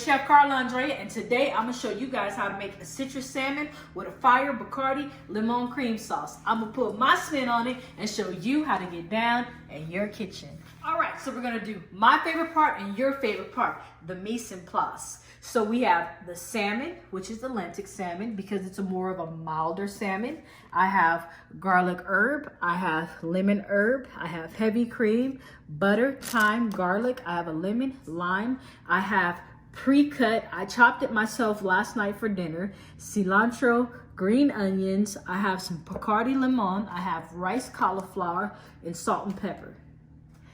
Chef ChefCarlaAndrea, and today I'm gonna show you guys how to make a citrus salmon with a fire Bacardi Limon cream sauce. I'm gonna put my spin on it and show you how to get down in your kitchen. All right, so we're gonna do my favorite part and your favorite part, the mise en place. So we have the salmon, which is Atlantic salmon because it's more of a milder salmon. I have garlic herb, I have lemon herb, I have heavy cream, butter, thyme, garlic, I have a lemon, lime, I have pre-cut, I chopped it myself last night for dinner, cilantro, green onions, I have some Bacardi Limon, I have riced cauliflower, and salt and pepper.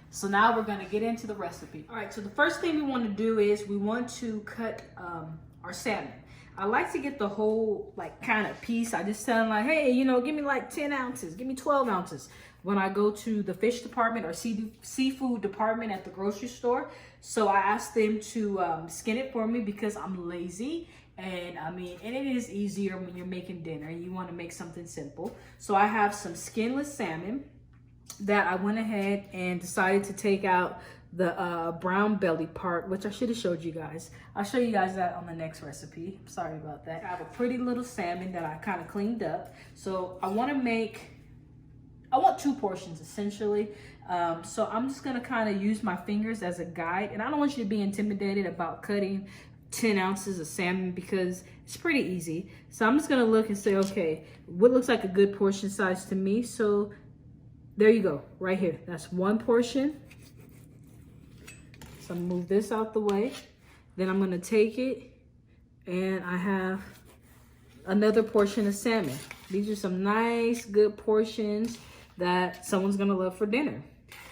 So now we're gonna get into the recipe. All right, so the first thing we wanna do is we want to cut our salmon. I like to get the whole kind of piece. I just tell them hey, give me 10 ounces, give me 12 ounces. When I go to the fish department or seafood department at the grocery store. So I ask them to skin it for me because I'm lazy. And it is easier when you're making dinner and you wanna make something simple. So I have some skinless salmon that I went ahead and decided to take out the brown belly part, which I should have showed you guys. I'll show you guys that on the next recipe. Sorry about that. I have a pretty little salmon that I kind of cleaned up. So I want 2 portions essentially. So I'm just gonna kind of use my fingers as a guide, and I don't want you to be intimidated about cutting 10 ounces of salmon because it's pretty easy. So I'm just gonna look and say, okay, what looks like a good portion size to me? So there you go, right here. That's 1 portion. So I'm gonna move this out the way. Then I'm gonna take it and I have another portion of salmon. These are some nice, good portions that someone's gonna love for dinner.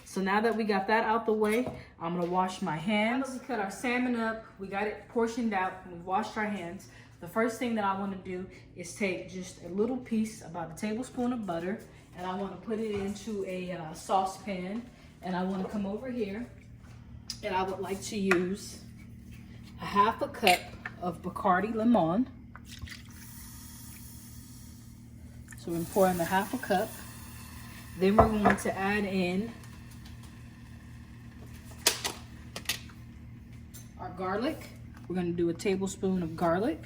So now that we got that out the way, I'm gonna wash my hands. Now that we cut our salmon up, we got it portioned out, and we washed our hands. The first thing that I wanna do is take just a little piece, about a tablespoon of butter, and I want to put it into a saucepan, and I want to come over here and I would like to use a 1/2 cup of Bacardi Limon. So we're going to pour in the 1/2 cup. Then we're going to add in our garlic. We're going to do a tablespoon of garlic,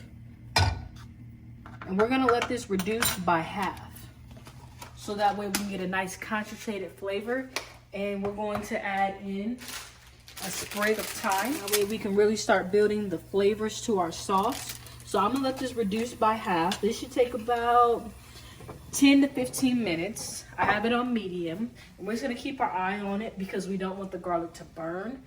and we're going to let this reduce by 1/2. So that way we can get a nice concentrated flavor. And we're going to add in a sprig of thyme. That way we can really start building the flavors to our sauce. So I'm gonna let this reduce by 1/2. This should take about 10 to 15 minutes. I have it on medium. And we're just gonna keep our eye on it because we don't want the garlic to burn.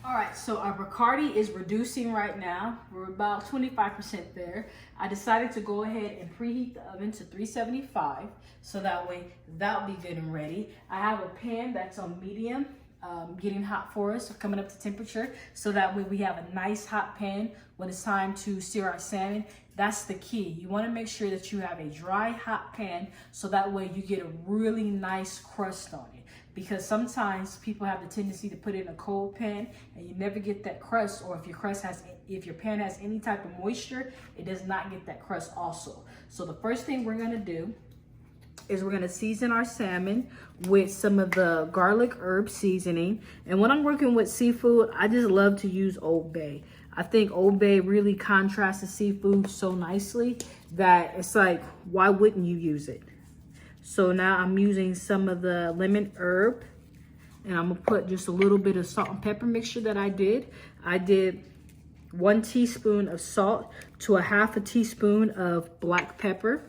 All right, so our Bacardi is reducing right now. We're about 25% there. I decided to go ahead and preheat the oven to 375, so that way that'll be good and ready. I have a pan that's on medium, getting hot for us, coming up to temperature, so that way we have a nice hot pan when it's time to sear our salmon. That's the key. You wanna make sure that you have a dry, hot pan, so that way you get a really nice crust on it. Because sometimes people have the tendency to put it in a cold pan and you never get that crust, or if your pan has any type of moisture, it does not get that crust also. So the first thing we're gonna do is we're gonna season our salmon with some of the garlic herb seasoning. And when I'm working with seafood, I just love to use Old Bay. I think Old Bay really contrasts the seafood so nicely that it's like, why wouldn't you use it? So now I'm using some of the lemon herb, and I'm gonna put just a little bit of salt and pepper mixture that I did. I did 1 teaspoon of salt to a 1/2 teaspoon of black pepper.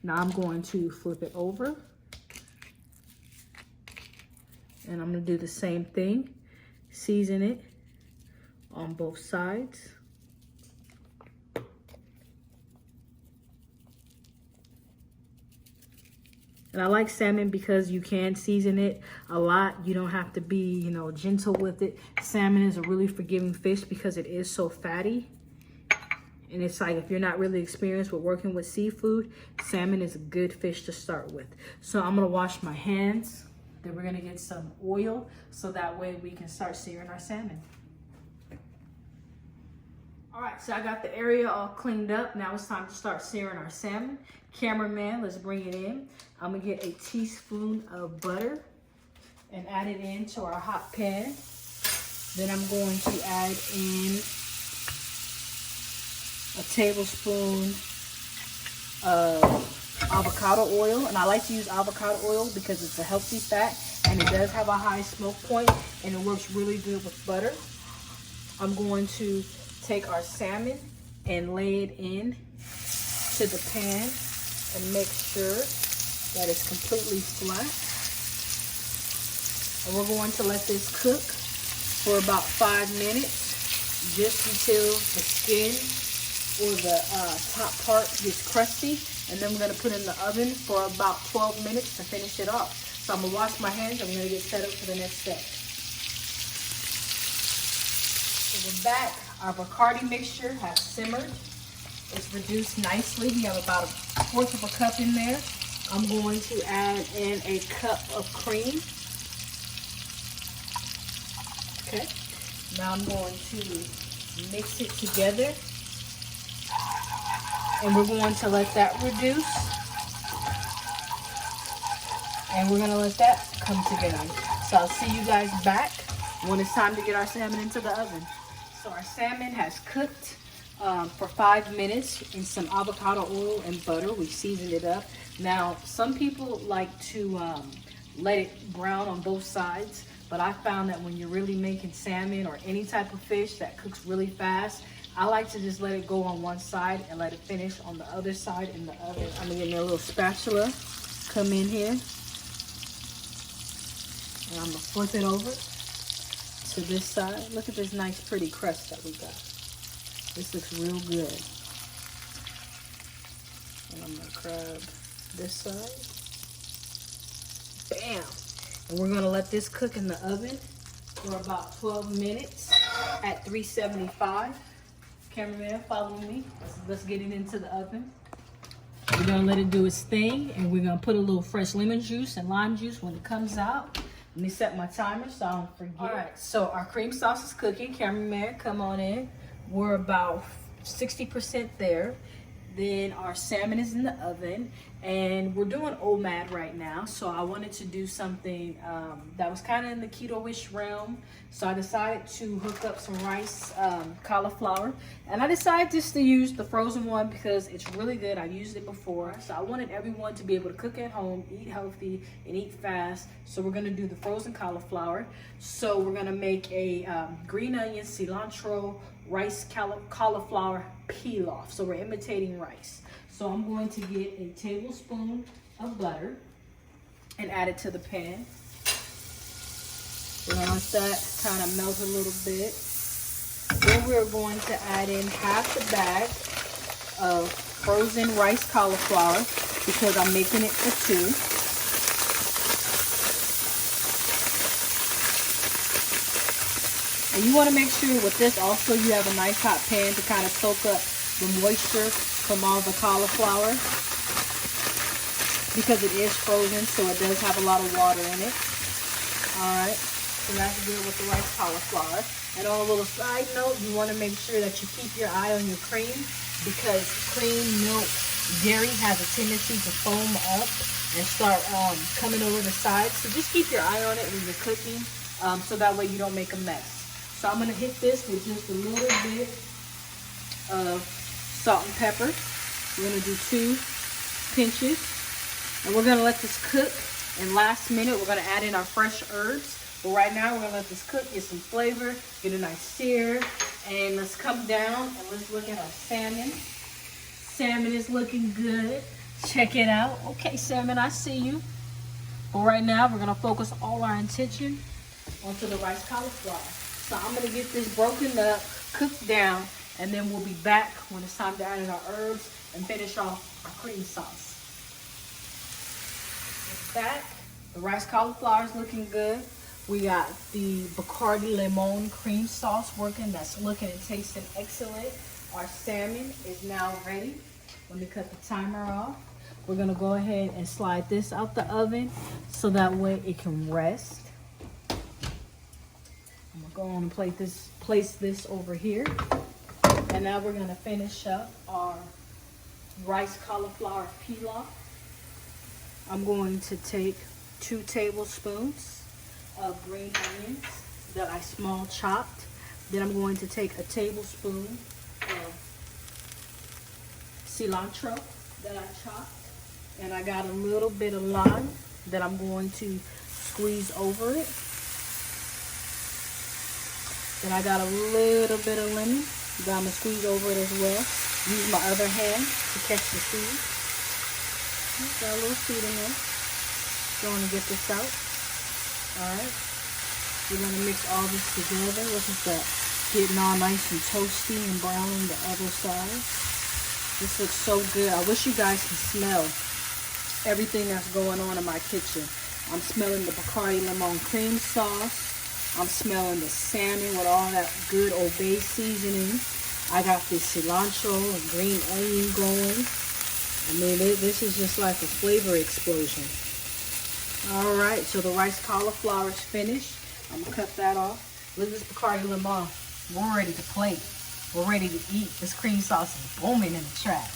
Now I'm going to flip it over, and I'm gonna do the same thing. Season it on both sides. And I like salmon because you can season it a lot. You don't have to be, gentle with it. Salmon is a really forgiving fish because it is so fatty. And it's like, if you're not really experienced with working with seafood, salmon is a good fish to start with. So I'm gonna wash my hands. Then we're gonna get some oil so that way we can start searing our salmon. All right, so I got the area all cleaned up. Now it's time to start searing our salmon. Cameraman, let's bring it in. I'm gonna get a teaspoon of butter and add it into our hot pan. Then I'm going to add in a tablespoon of avocado oil. And I like to use avocado oil because it's a healthy fat and it does have a high smoke point and it works really good with butter. I'm going to take our salmon and lay it in to the pan and make sure that it's completely flat. And we're going to let this cook for about 5 minutes, just until the skin or the top part gets crusty. And then we're going to put it in the oven for about 12 minutes to finish it off. So I'm going to wash my hands. I'm going to get set up for the next step. So we're back. Our Bacardi mixture has simmered. It's reduced nicely. We have about 1/4 of a cup in there. I'm going to add in a cup of cream. Okay. Now I'm going to mix it together. And we're going to let that reduce. And we're going to let that come together. So I'll see you guys back when it's time to get our salmon into the oven. So our salmon has cooked for 5 minutes in some avocado oil and butter. We seasoned it up. Now, some people like to let it brown on both sides, but I found that when you're really making salmon or any type of fish that cooks really fast, I like to just let it go on one side and let it finish on the other side in the oven. I'm gonna get a little spatula, come in here, and I'm gonna flip it over to this side. Look at this nice pretty crust that we got. This looks real good. And I'm gonna grab this side. Bam! And we're gonna let this cook in the oven for about 12 minutes at 375. Cameraman, follow me. Let's get it into the oven. We're gonna let it do its thing, and we're gonna put a little fresh lemon juice and lime juice when it comes out. Let me set my timer so I don't forget. All right, so our cream sauce is cooking. Cameraman, come on in. We're about 60% there. Then our salmon is in the oven, and we're doing OMAD right now. So I wanted to do something that was kind of in the keto-ish realm. So I decided to hook up some Riced cauliflower, and I decided just to use the frozen one because it's really good. I've used it before. So I wanted everyone to be able to cook at home, eat healthy, and eat fast. So we're gonna do the frozen cauliflower. So we're gonna make a green onion, cilantro, Riced cauliflower pilaf. So we're imitating rice. So I'm going to get a tablespoon of butter and add it to the pan. We're gonna let that kind of melt a little bit. Then we're going to add in half the bag of frozen Riced cauliflower because I'm making it for 2. And you want to make sure with this also you have a nice hot pan to kind of soak up the moisture from all the cauliflower because it is frozen, so it does have a lot of water in it. Alright, so that's good with the Riced cauliflower. And on a little side note, you want to make sure that you keep your eye on your cream because cream, milk, dairy has a tendency to foam up and start coming over the sides. So just keep your eye on it when you're cooking so that way you don't make a mess. So I'm going to hit this with just a little bit of salt and pepper. We're going to do 2 pinches. And we're going to let this cook. And last minute, we're going to add in our fresh herbs. But right now, we're going to let this cook, get some flavor, get a nice sear. And let's come down and let's look at our salmon. Salmon is looking good. Check it out. Okay, salmon, I see you. But right now, we're going to focus all our attention onto the Riced cauliflower. So I'm going to get this broken up, cooked down, and then we'll be back when it's time to add in our herbs and finish off our cream sauce. It's back. The Riced cauliflower is looking good. We got the Bacardi Limon cream sauce working. That's looking and tasting excellent. Our salmon is now ready. Let me cut the timer off. We're going to go ahead and slide this out the oven so that way it can rest. I'm gonna go on and place this over here. And now we're gonna finish up our Riced cauliflower pilaf. I'm going to take 2 tablespoons of green onions. that I small chopped. Then I'm going to take a tablespoon of cilantro that I chopped. And I got a little bit of lime that I'm going to squeeze over it. Then I got a little bit of lemon that I'm going to squeeze over it as well. Use my other hand to catch the seed. Got a little seed in there. Going to get this out. Alright. We're going to mix all this together. Look at that. Getting all nice and toasty and brown on the other side. This looks so good. I wish you guys could smell everything that's going on in my kitchen. I'm smelling the Bacardi Limon cream sauce. I'm smelling the salmon with all that good Old Bay seasoning. I got this cilantro and green onion going. I mean, this is just like a flavor explosion. All right, so the riced cauliflower is finished. I'm gonna cut that off. Look at this Bacardi Limon. We're ready to plate. We're ready to eat. This cream sauce is booming in the trap.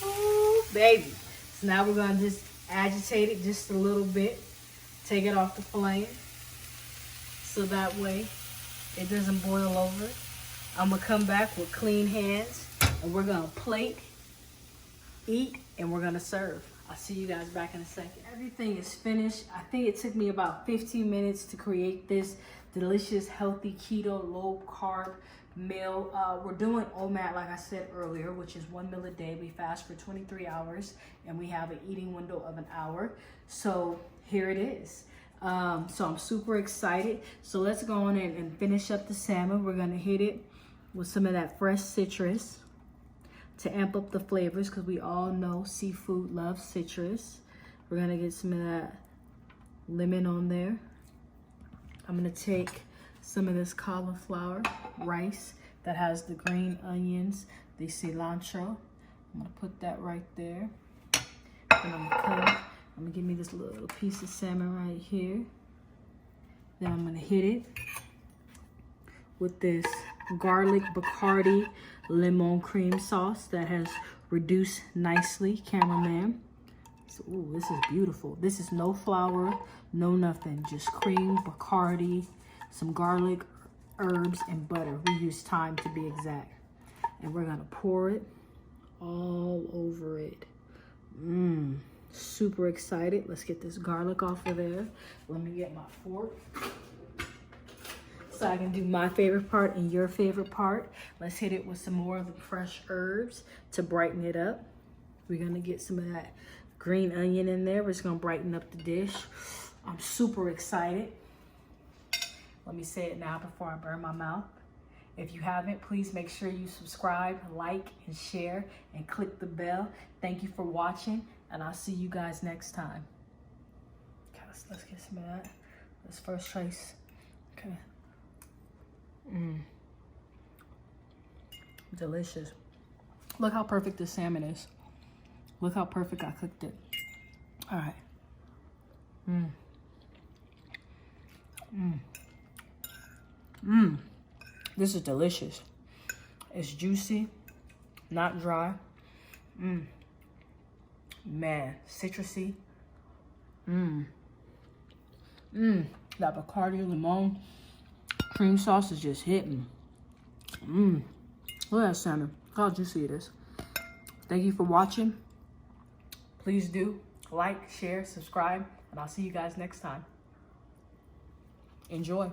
Ooh, baby. So now we're gonna just agitate it just a little bit. Take it off the flame. So that way it doesn't boil over. I'm gonna come back with clean hands and we're gonna plate, eat, and we're gonna serve. I'll see you guys back in a second. Everything is finished. I think it took me about 15 minutes to create this delicious, healthy, keto, low carb meal. We're doing OMAD, like I said earlier, which is 1 meal a day. We fast for 23 hours and we have an eating window of an hour. So here it is. So I'm super excited. So let's go on in and finish up the salmon. We're gonna hit it with some of that fresh citrus to amp up the flavors, because we all know seafood loves citrus. We're gonna get some of that lemon on there. I'm gonna take some of this cauliflower rice that has the green onions, the cilantro. I'm gonna put that right there. And I'm gonna give me this little piece of salmon right here. Then I'm gonna hit it with this garlic Bacardi Limon cream sauce that has reduced nicely, cameraman. So, ooh, this is beautiful. This is no flour, no nothing, just cream, Bacardi, some garlic, herbs, and butter. We use thyme to be exact. And we're gonna pour it all over it. Super excited. Let's get this garlic off of there. Let me get my fork so I can do my favorite part and your favorite part. Let's hit it with some more of the fresh herbs to brighten it up. We're gonna get some of that green onion in there. We're just gonna brighten up the dish. I'm super excited. Let me say it now before I burn my mouth. If you haven't, please make sure you subscribe, like, and share, and click the bell. Thank you for watching, and I'll see you guys next time. Okay, let's get some of that. Let's first trace. Okay. Delicious. Look how perfect this salmon is. Look how perfect I cooked it. All right. This is delicious. It's juicy, not dry. Man, citrusy. That Bacardi Limon cream sauce is just hitting. Look at that salmon. Look how juicy it is. Thank you for watching. Please do like, share, subscribe, and I'll see you guys next time. Enjoy.